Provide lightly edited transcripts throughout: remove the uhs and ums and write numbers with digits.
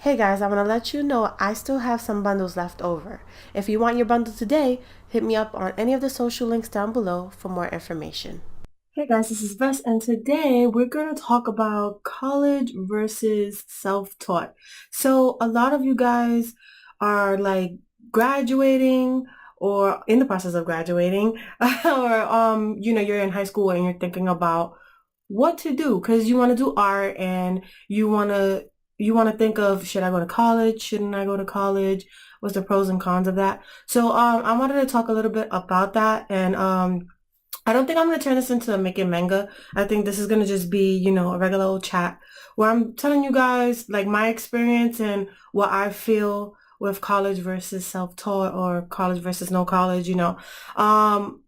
Hey guys, I want to let you know I still have some bundles left over. If you want your bundle today, hit me up on any of the social links down below for more information. Hey guys, this is Vess, and today we're going to talk about college versus self-taught. So a lot of you guys are like graduating or in the process of graduating, or you're in high school and you're thinking about what to do because you want to do art and you want to think of, should I go to college? Shouldn't I go to college? What's the pros and cons of that? So I wanted to talk a little bit about that, and I don't think I'm going to turn this into a making manga. I think this is going to just be, a regular old chat where I'm telling you guys like my experience and what I feel with college versus self-taught or college versus no college. Um,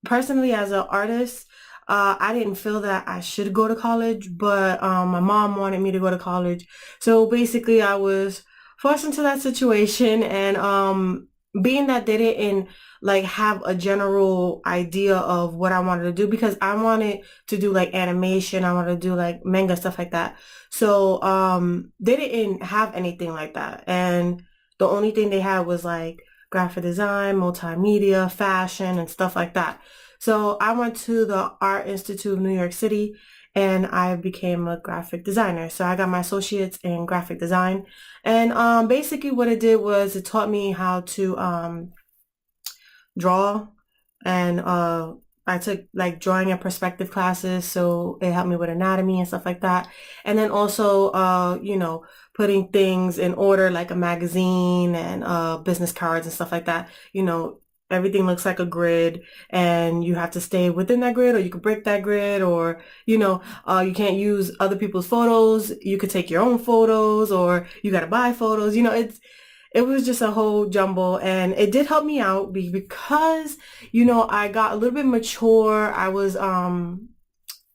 Personally, as an artist, I didn't feel that I should go to college, but my mom wanted me to go to college. So basically, I was forced into that situation, and being that they didn't like have a general idea of what I wanted to do because I wanted to do like animation, I wanted to do like manga stuff like that. So they didn't have anything like that, and the only thing they had was like graphic design, multimedia, fashion, and stuff like that. So I went to the Art Institute of New York City and I became a graphic designer. So I got my associates in graphic design. And basically what it did was it taught me how to draw, and I took like drawing and perspective classes, so it helped me with anatomy and stuff like that. And then also putting things in order like a magazine and business cards and stuff like that. Everything looks like a grid and you have to stay within that grid, or you could break that grid, or you can't use other people's photos. You could take your own photos, or you got to buy photos. It was just a whole jumble, and it did help me out because I got a little bit mature. I was I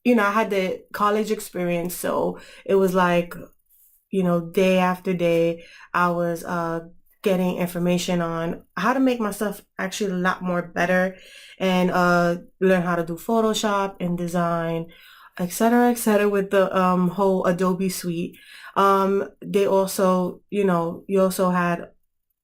had the college experience, so it was like day after day I was getting information on how to make my stuff actually a lot more better, and learn how to do Photoshop and design, etc., with the whole Adobe suite. They also, you also had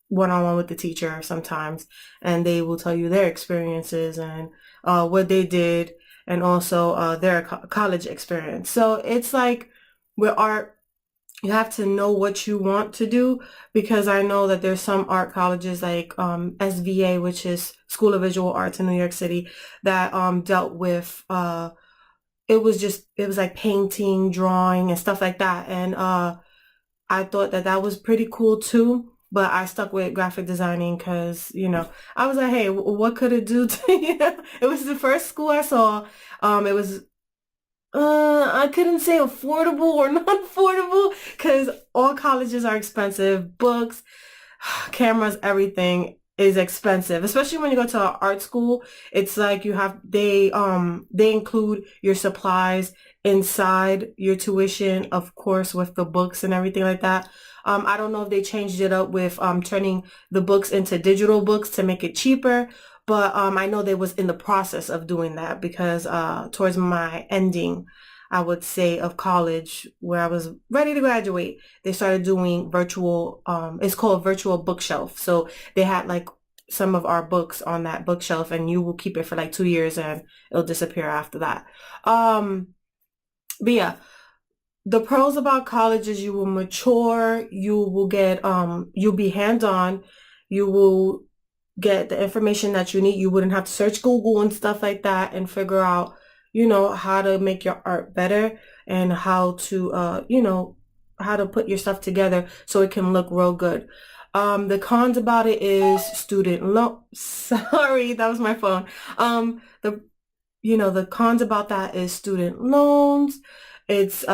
one-on-one with the teacher sometimes, and they will tell you their experiences and what they did, and also their college experience. So it's like with art, you have to know what you want to do, because I know that there's some art colleges like SVA, which is School of Visual Arts in New York City, that dealt with it was like painting, drawing, and stuff like that. And I thought that that was pretty cool too. But I stuck with graphic designing because, I was like, hey, what could it do to It was the first school I saw. It was I couldn't say affordable or not affordable because all colleges are expensive. Books, cameras, everything is expensive, especially when you go to an art school. It's like they include your supplies inside your tuition, of course, with the books and everything like that. I don't know if they changed it up with turning the books into digital books to make it cheaper, but I know they was in the process of doing that because towards my ending, I would say, of college, where I was ready to graduate, they started doing virtual, it's called virtual bookshelf. So they had like some of our books on that bookshelf, and you will keep it for like 2 years and it'll disappear after that. But yeah, the pros about college is you will mature, you will get, you'll be hands-on, you will get the information that you need. You wouldn't have to search Google and stuff like that and figure out, how to make your art better, and how to, how to put your stuff together so it can look real good. The cons about it is student loan. Sorry, that was my phone. The cons about that is student loans. It's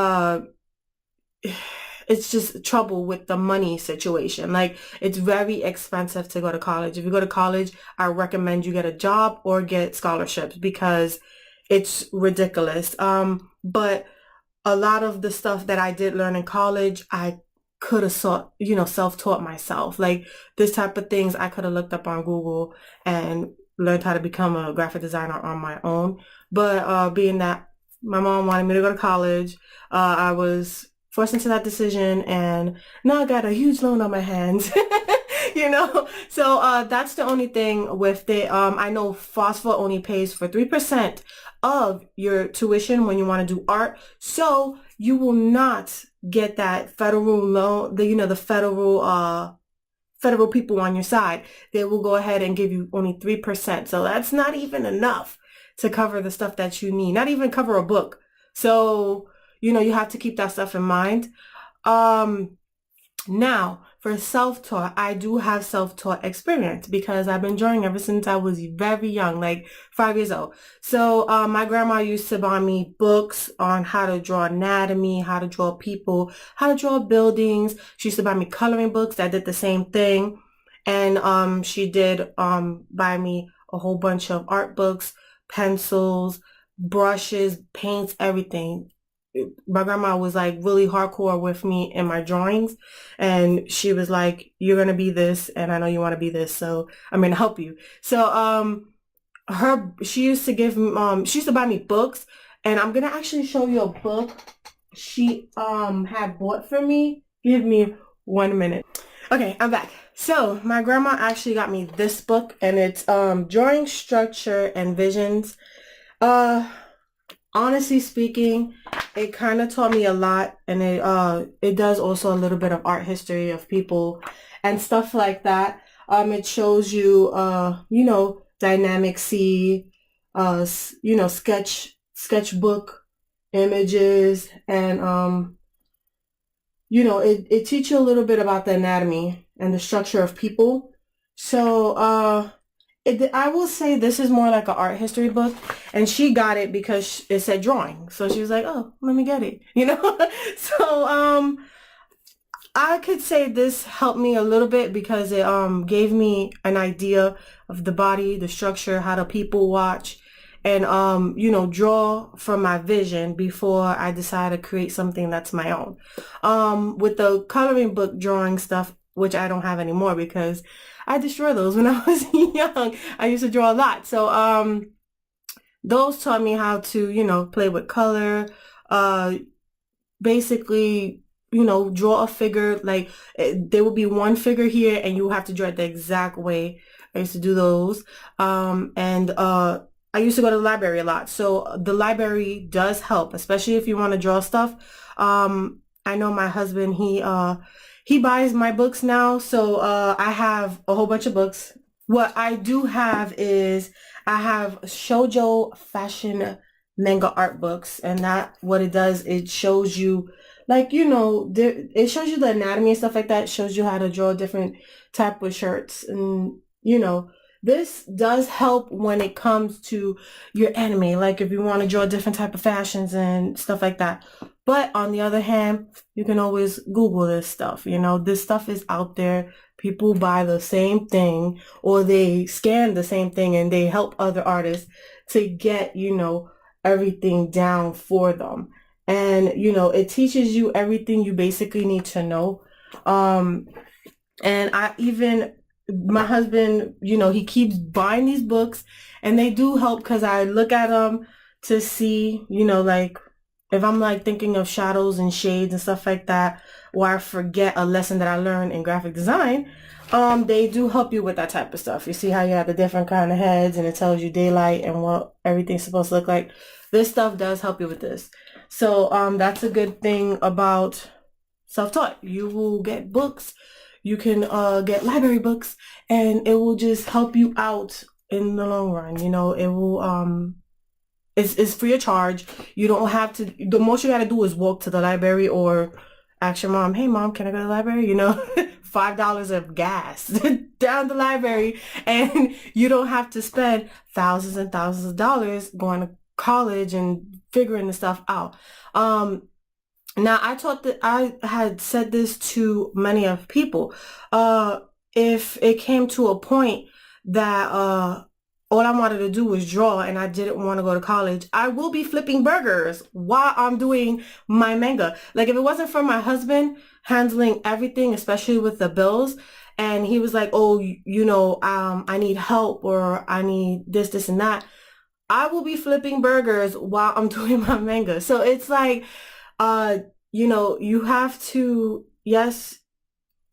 it's just trouble with the money situation. Like, it's very expensive to go to college. If you go to college, I recommend you get a job or get scholarships because it's ridiculous. But a lot of the stuff that I did learn in college, I could have self-taught myself. Like, this type of things I could have looked up on Google and learned how to become a graphic designer on my own. But being that my mom wanted me to go to college, I was forced into that decision, and now I got a huge loan on my hands. So that's the only thing with it. I know FOSFA only pays for 3% of your tuition when you want to do art, so you will not get that federal loan, the federal people on your side. They will go ahead and give you only 3%. So that's not even enough to cover the stuff that you need, not even cover a book. So, you have to keep that stuff in mind. Now, for self-taught, I do have self-taught experience because I've been drawing ever since I was very young, like 5 years old. So my grandma used to buy me books on how to draw anatomy, how to draw people, how to draw buildings. She used to buy me coloring books that did the same thing. And she did buy me a whole bunch of art books, pencils, brushes, paints, everything. My grandma was like really hardcore with me in my drawings, and she was like, you're gonna be this, and I know you want to be this, so I'm gonna help you. So she used to buy me books, and I'm gonna actually show you a book she had bought for me. Give me 1 minute. Okay, I'm back. So my grandma actually got me this book, and it's Drawing Structure and Visions. Honestly speaking, it kind of taught me a lot, and it does also a little bit of art history of people and stuff like that. It shows you dynamic C, sketchbook images, and it teaches you a little bit about the anatomy and the structure of people. So I will say this is more like an art history book, and she got it because it said drawing. So she was like, oh, let me get it, So I could say this helped me a little bit because it gave me an idea of the body, the structure, how do people watch, and draw from my vision before I decide to create something that's my own. With the coloring book drawing stuff, which I don't have anymore because I destroyed those when I was young. I used to draw a lot. So those taught me how to, play with color, basically, draw a figure. Like there will be one figure here and you have to draw it the exact way. I used to do those. And I used to go to the library a lot. So the library does help, especially if you want to draw stuff. I know my husband, he buys my books now, so I have a whole bunch of books. What I do have is I have shoujo fashion manga art books, and that what it does, it shows you it shows you the anatomy and stuff like that. It shows you how to draw different type of shirts, and this does help when it comes to your anime, like if you want to draw different type of fashions and stuff like that. But on the other hand, you can always Google this stuff. This stuff is out there. People buy the same thing or they scan the same thing and they help other artists to get, everything down for them. And, it teaches you everything you basically need to know. And my husband, he keeps buying these books, and they do help because I look at them to see, like if I'm like thinking of shadows and shades and stuff like that, or I forget a lesson that I learned in graphic design, they do help you with that type of stuff. You see how you have the different kind of heads and it tells you daylight and what everything's supposed to look like. This stuff does help you with this. So that's a good thing about self-taught. You will get books. You can get library books, and it will just help you out in the long run. It will it's free of charge. You don't have to, the most you gotta do is walk to the library or ask your mom, hey mom, can I go to the library? $5 of gas down the library, and you don't have to spend thousands and thousands of dollars going to college and figuring the stuff out. Now I had said this to many of people. If it came to a point that all I wanted to do was draw and I didn't want to go to college, I will be flipping burgers while I'm doing my manga. Like if it wasn't for my husband handling everything, especially with the bills, and he was like, oh, I need help or I need this, and that, I will be flipping burgers while I'm doing my manga. So it's like, you have to, yes,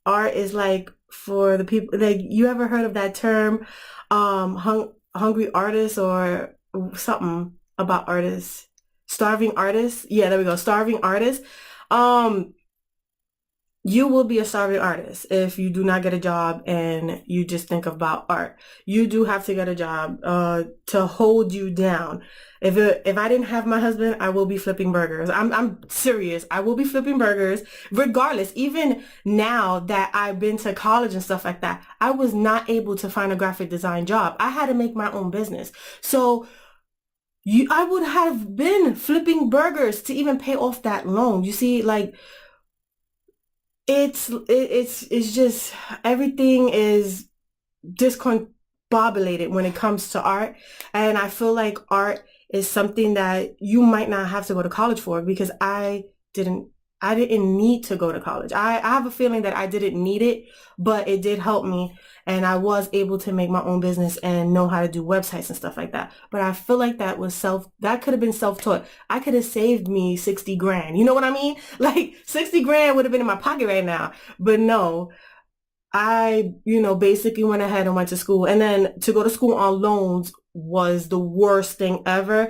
art is like for the people, like, you ever heard of that term, hungry artists, or something about artists, starving artists? Yeah, there we go, starving artists. Um, you will be a starving artist if you do not get a job and you just think about art. You do have to get a job to hold you down. If I didn't have my husband, I will be flipping burgers. I'm serious. I will be flipping burgers regardless. Even now that I've been to college and stuff like that, I was not able to find a graphic design job. I had to make my own business. So I would have been flipping burgers to even pay off that loan. You see, like, it's just, everything is discombobulated when it comes to art. And I feel like art is something that you might not have to go to college for, because didn't I didn't need to go to college. I have a feeling that I didn't need it, but it did help me, and I was able to make my own business and know how to do websites and stuff like that. But I feel like that could have been self-taught. I could have saved me 60 grand. You know what I mean? Like, 60 grand would have been in my pocket right now. But no, I, basically went ahead and went to school. And then to go to school on loans was the worst thing ever.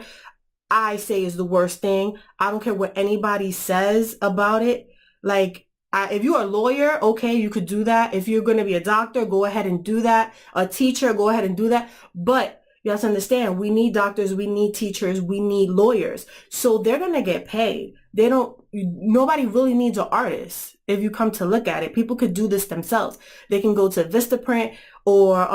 I say is the worst thing. I don't care what anybody says about it. Like, if you're a lawyer, okay, you could do that. If you're going to be a doctor, go ahead and do that. A teacher, go ahead and do that. But you have to understand, we need doctors, we need teachers, we need lawyers. So they're going to get paid. Nobody really needs an artist. If you come to look at it, people could do this themselves. They can go to Vistaprint or,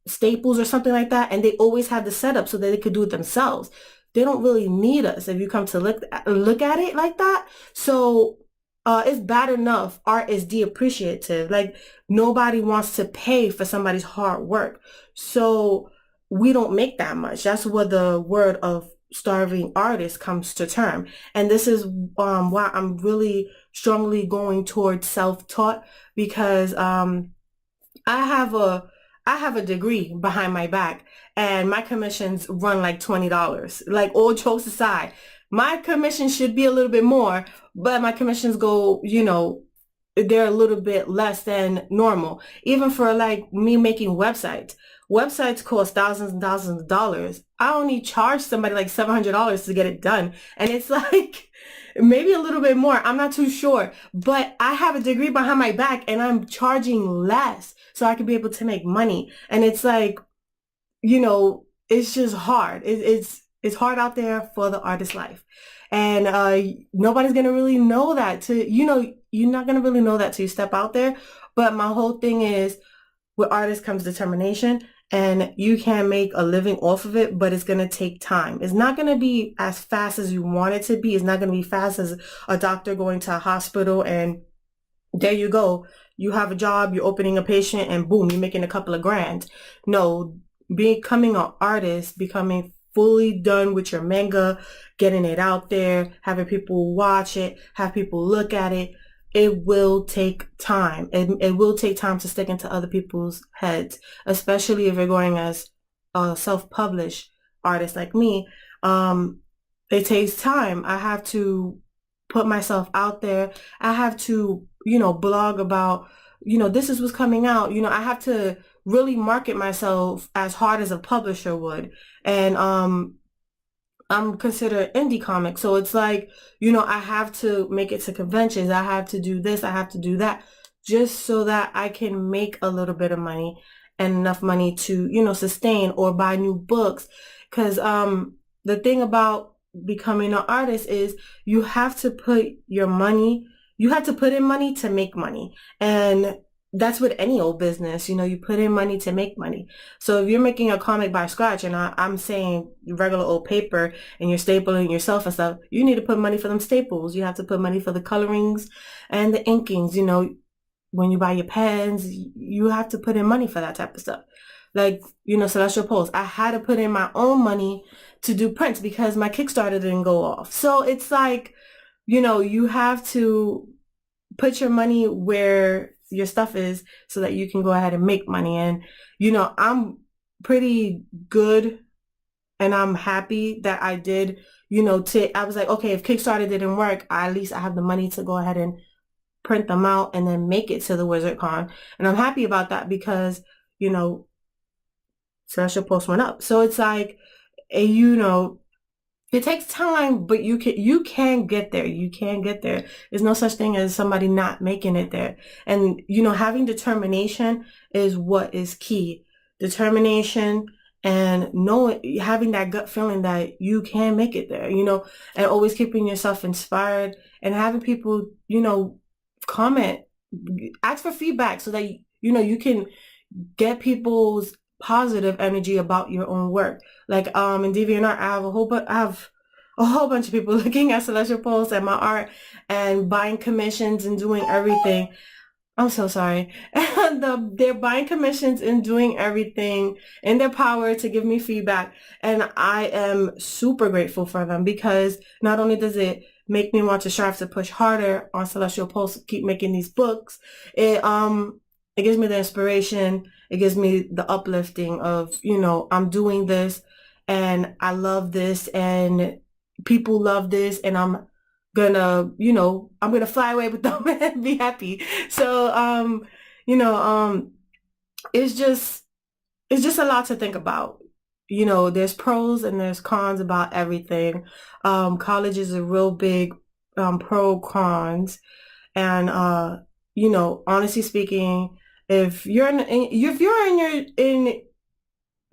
Staples or something like that, and they always have the setup so that they could do it themselves. They don't really need us if you come to look at it like that. So it's bad enough art is depreciative. Like, nobody wants to pay for somebody's hard work. So we don't make that much. That's where the word of starving artist comes to term. And this is why I'm really strongly going towards self-taught, because I have a I have a degree behind my back, and my commissions run like $20. Like, all jokes aside, my commission should be a little bit more, but my commissions go, they're a little bit less than normal. Even for like me making websites. Websites cost thousands and thousands of dollars. I only charge somebody like $700 to get it done. And it's like, maybe a little bit more. I'm not too sure. But I have a degree behind my back and I'm charging less so I can be able to make money. And it's like, it's just hard. It's hard out there for the artist life. And nobody's going to really know that you're not going to really know that till you step out there. But my whole thing is, with artists comes determination, and you can make a living off of it, but it's going to take time. It's not going to be as fast as you want it to be. It's not going to be fast as a doctor going to a hospital and there you go. You have a job, you're opening a patient, and boom, you're making a couple of grand. No, becoming an artist, becoming fully done with your manga, getting it out there, having people watch it, have people look at it, it will take time. It will take time to stick into other people's heads, especially if you're going as a self-published artist like me. It takes time. I have to put myself out there. I have to, blog about, this is what's coming out. I have to really market myself as hard as a publisher would. And I'm considered indie comic. So it's like, I have to make it to conventions. I have to do this. I have to do that just so that I can make a little bit of money and enough money to, sustain or buy new books. Because the thing about becoming an artist is you have to put in money to make money. And that's with any old business, you put in money to make money. So if you're making a comic by scratch, and I'm saying regular old paper, and you're stapling yourself and stuff, you need to put money for them staples. You have to put money for the colorings and the inkings. When you buy your pens, you have to put in money for that type of stuff. Like, Celestial Post, I had to put in my own money to do prints because my Kickstarter didn't go off. So it's like, you have to put your money where your stuff is so that you can go ahead and make money. And I'm pretty good and I'm happy that I did, I was like, okay, if Kickstarter didn't work, at least I have the money to go ahead and print them out and then make it to the WizardCon. And I'm happy about that because, you know, Celestial Post went up. So it's like, it takes time, but you can get there. You can get there. There's no such thing as somebody not making it there. And having determination is what is key. Determination and having that gut feeling that you can make it there, and always keeping yourself inspired and having people, comment, ask for feedback so that you can get people's positive energy about your own work. Like in DeviantArt, I have a whole bunch of people looking at Celestial Posts and my art and buying commissions and doing everything. I'm so sorry. And they're buying commissions and doing everything in their power to give me feedback. And I am super grateful for them because not only does it make me want to strive to push harder on Celestial Posts, keep making these books, it gives me the inspiration. It gives me the uplifting of, I'm doing this and I love this and people love this and I'm gonna fly away with them and be happy. So, it's just a lot to think about. There's pros and there's cons about everything. College is a real big pro cons, and honestly speaking, if you're in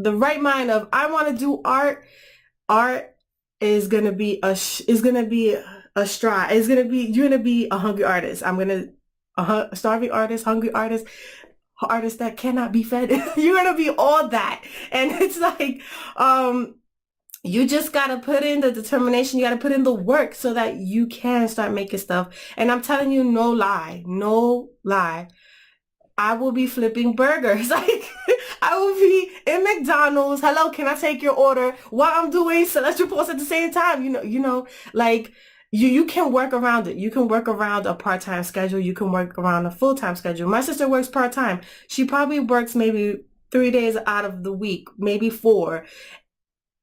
the right mind of I want to do art is gonna be a stride. You're gonna be a hungry artist. A starving artist, hungry artist, artist that cannot be fed. You're gonna be all that, and it's like you just gotta put in the determination. You gotta put in the work so that you can start making stuff. And I'm telling you, no lie, I will be flipping burgers. Like I will be in McDonald's. Hello, can I take your order while I'm doing Celestial Post at the same time? Like you can work around it. You can work around a part-time schedule. You can work around a full-time schedule. My sister works part-time. She probably works maybe 3 days out of the week, maybe 4.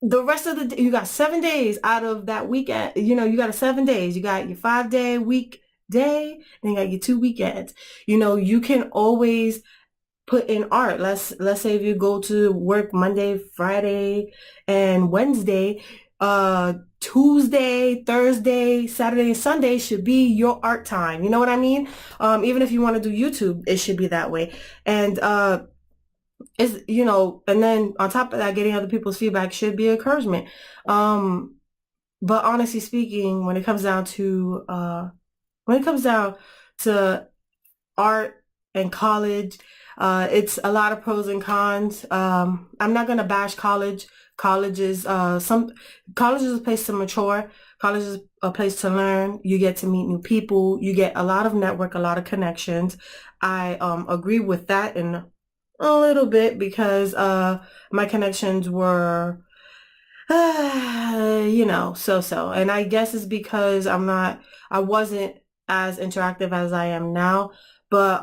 The rest of the day, you got 7 days out of that weekend. You got 7 days. You got your 5-day week day, then you got your 2 weekends. You can always put in art. Let's say if you go to work Monday, Friday, and Wednesday, Tuesday, Thursday, Saturday, and Sunday should be your art time. You know what I mean? Even if you want to do YouTube, it should be that way. And and then on top of that, getting other people's feedback should be encouragement. But honestly speaking, when it comes down to art and college, it's a lot of pros and cons. I'm not gonna bash college. College is a place to mature. College is a place to learn. You get to meet new people. You get a lot of network, a lot of connections. I agree with that in a little bit because my connections were so. And I guess it's because I wasn't as interactive as I am now. But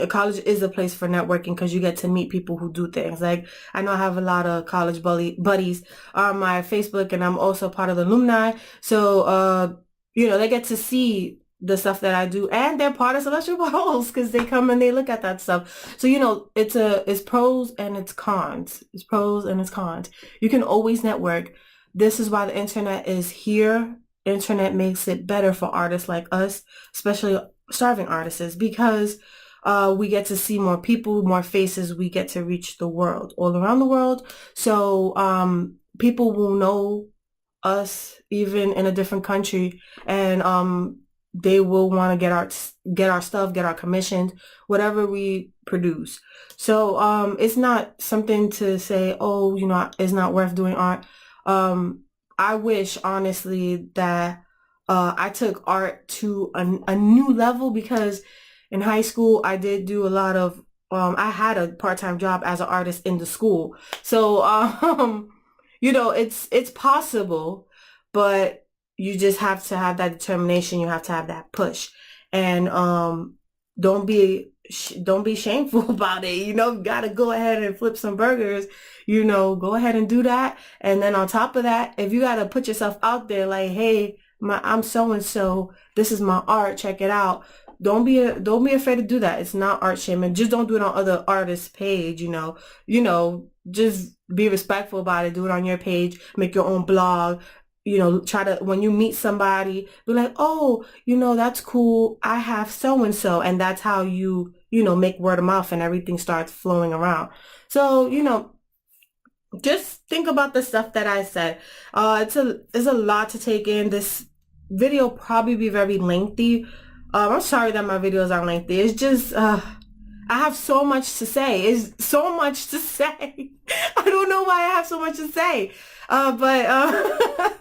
college is a place for networking because you get to meet people who do things. Like I know I have a lot of college buddies on my Facebook, and I'm also part of the alumni. So they get to see the stuff that I do, and they're part of Celestial Posts because they come and they look at that stuff. So it's pros and it's cons. It's pros and it's cons. You can always network. This is why the internet is here. Internet makes it better for artists like us, especially starving artists, because we get to see more people, more faces. We get to reach the world, all around the world. So people will know us even in a different country, and they will want to get our stuff, get our commissions, whatever we produce. So it's not something to say, oh, it's not worth doing art. I wish honestly that I took art to a new level, because in high school I did do a lot of I had a part-time job as an artist in the school. So it's possible, but you just have to have that determination. You have to have that push, and don't be don't be shameful about it. Gotta go ahead and flip some burgers. Go ahead and do that. And then on top of that, if you gotta put yourself out there like, hey, I'm so and so. This is my art. Check it out. Don't be afraid to do that. It's not art shaming. Just don't do it on other artists' page. Just be respectful about it. Do it on your page. Make your own blog. Try to, when you meet somebody, be like, oh, that's cool. I have so and so, and that's how make word of mouth and everything starts flowing around. So, just think about the stuff that I said. It's a lot to take in. This video probably be very lengthy. I'm sorry that my videos are lengthy. It's just I have so much to say. It's so much to say. I don't know why I have so much to say. But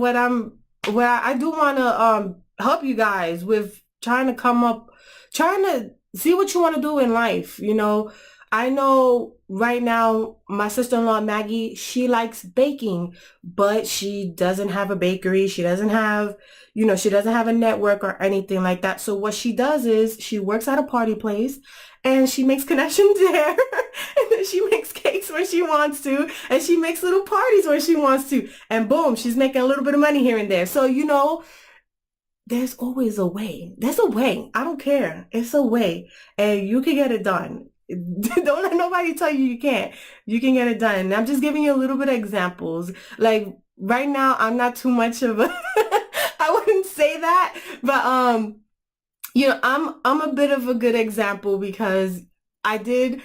what I do want to help you guys with trying to see what you want to do in life. I know right now my sister-in-law Maggie, she likes baking, but she doesn't have a bakery. She doesn't have a network or anything like that. So what she does is she works at a party place and she makes connections there. And then she makes cakes when she wants to, and she makes little parties when she wants to. And boom, she's making a little bit of money here and there. So, there's always a way. There's a way. I don't care. It's a way. And you can get it done. Don't let nobody tell you you can't. You can get it done. And I'm just giving you a little bit of examples. Like right now, I'm not too much of a, I wouldn't say that, but I'm a bit of a good example because I did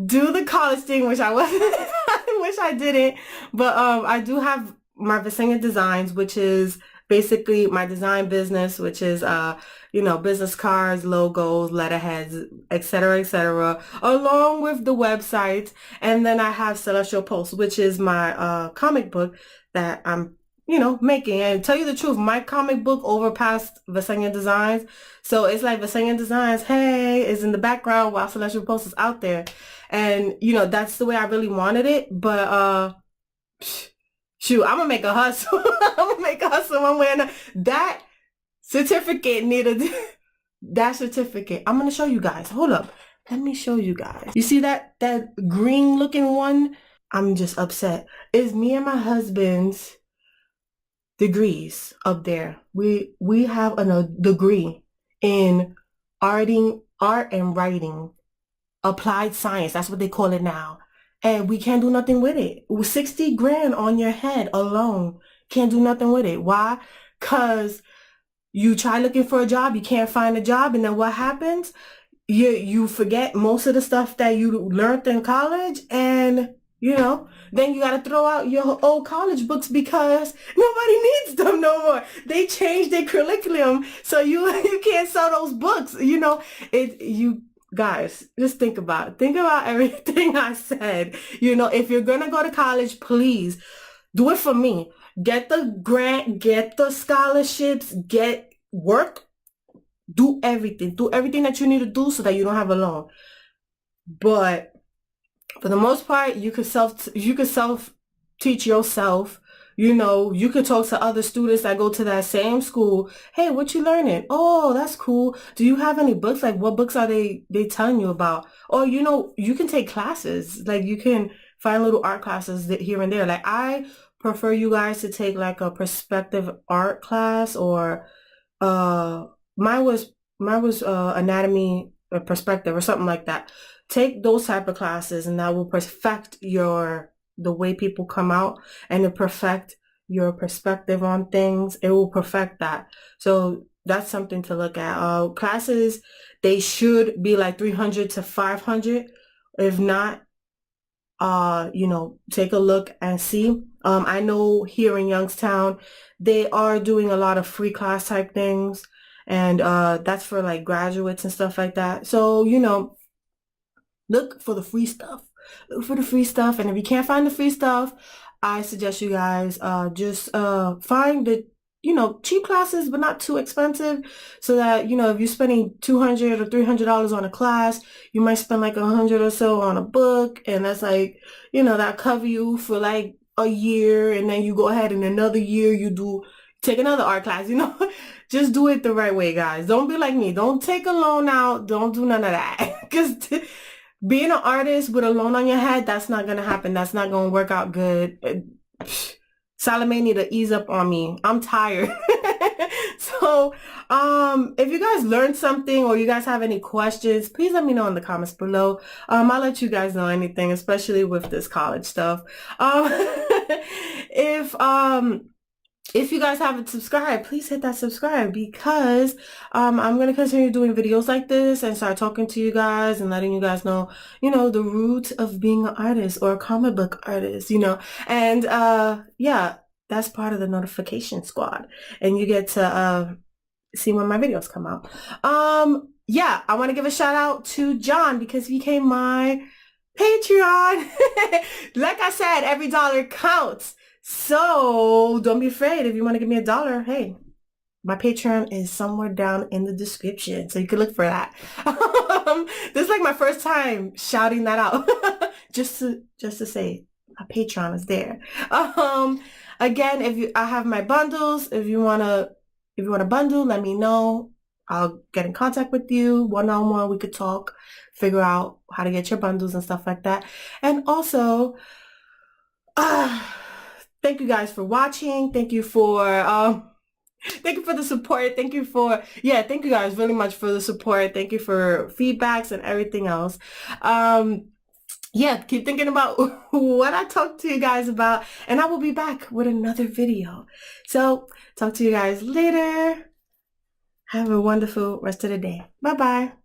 do the college thing, which I wasn't, I wish I didn't, but I do have my Visenya Designs, which is basically my design business, which is business cards, logos, letterheads, etc., along with the website. And then I have Celestial Post, which is my comic book that I'm making. And tell you the truth, my comic book overpassed Visenya Designs. So it's like Visenya Designs, hey, is in the background while Celestial Post is out there. And, that's the way I really wanted it. But, shoot, I'm gonna make a hustle. I'm gonna make a hustle one way or another. That certificate that certificate. I'm gonna show you guys. Hold up. Let me show you guys. You see that green looking one? I'm just upset. It's me and my husband's degrees up there. We have a degree in art and writing, applied science. That's what they call it now. And we can't do nothing with it. With 60 grand on your head alone, can't do nothing with it. Why? Because you try looking for a job, you can't find a job, and then what happens? You forget most of the stuff that you learned in college, and then you got to throw out your old college books because nobody needs them no more. They changed their curriculum, so you can't sell those books. You guys, just think about it. Think about everything I said. If you're gonna go to college, please do it for me. Get the grant, get the scholarships, get work, do everything that you need to do so that you don't have a loan. But for the most part, you could self teach yourself. You could talk to other students that go to that same school. Hey, what you learning? Oh, that's cool. Do you have any books? Like, what books are they telling you about? Or, you can take classes. Like, you can find little art classes here and there. Like, I prefer you guys to take like a perspective art class, or mine was anatomy or perspective or something like that. Take those type of classes, and that will perfect the way people come out, and to perfect your perspective on things. It will perfect that. So that's something to look at. Classes, they should be like 300 to 500. If not, take a look and see. I know here in Youngstown, they are doing a lot of free class type things, and that's for like graduates and stuff like that. So, look for the free stuff. Look for the free stuff. And if you can't find the free stuff, I suggest you guys just find the cheap classes, but not too expensive, so that if you're spending $200 or $300 on a class, you might spend like $100 or so on a book, and that's like that cover you for like a year, and then you go ahead and another year you take another art class. Just do it the right way, guys. Don't be like me. Don't take a loan out. Don't do none of that. Because being an artist with a loan on your head, that's not going to happen. That's not going to work out good. Salome need to ease up on me. I'm tired. So, if you guys learned something or you guys have any questions, please let me know in the comments below. I'll let you guys know anything, especially with this college stuff. If if you guys haven't subscribed, please hit that subscribe because I'm going to continue doing videos like this and start talking to you guys and letting you guys know, the root of being an artist or a comic book artist, and yeah, that's part of the notification squad and you get to see when my videos come out. Yeah, I want to give a shout out to John because he became my Patreon. Like I said, every dollar counts. So don't be afraid. If you want to give me $1, hey, my Patreon is somewhere down in the description, so you can look for that. This is like my first time shouting that out, just to say my Patreon is there. Again, I have my bundles. If you want a bundle, let me know. I'll get in contact with you one-on-one. We could talk, figure out how to get your bundles and stuff like that. And also, thank you guys for watching. Thank you for the support. Thank you guys really much for the support. Thank you for feedbacks and everything else. Yeah, keep thinking about what I talked to you guys about, and I will be back with another video. So, talk to you guys later. Have a wonderful rest of the day. Bye-bye.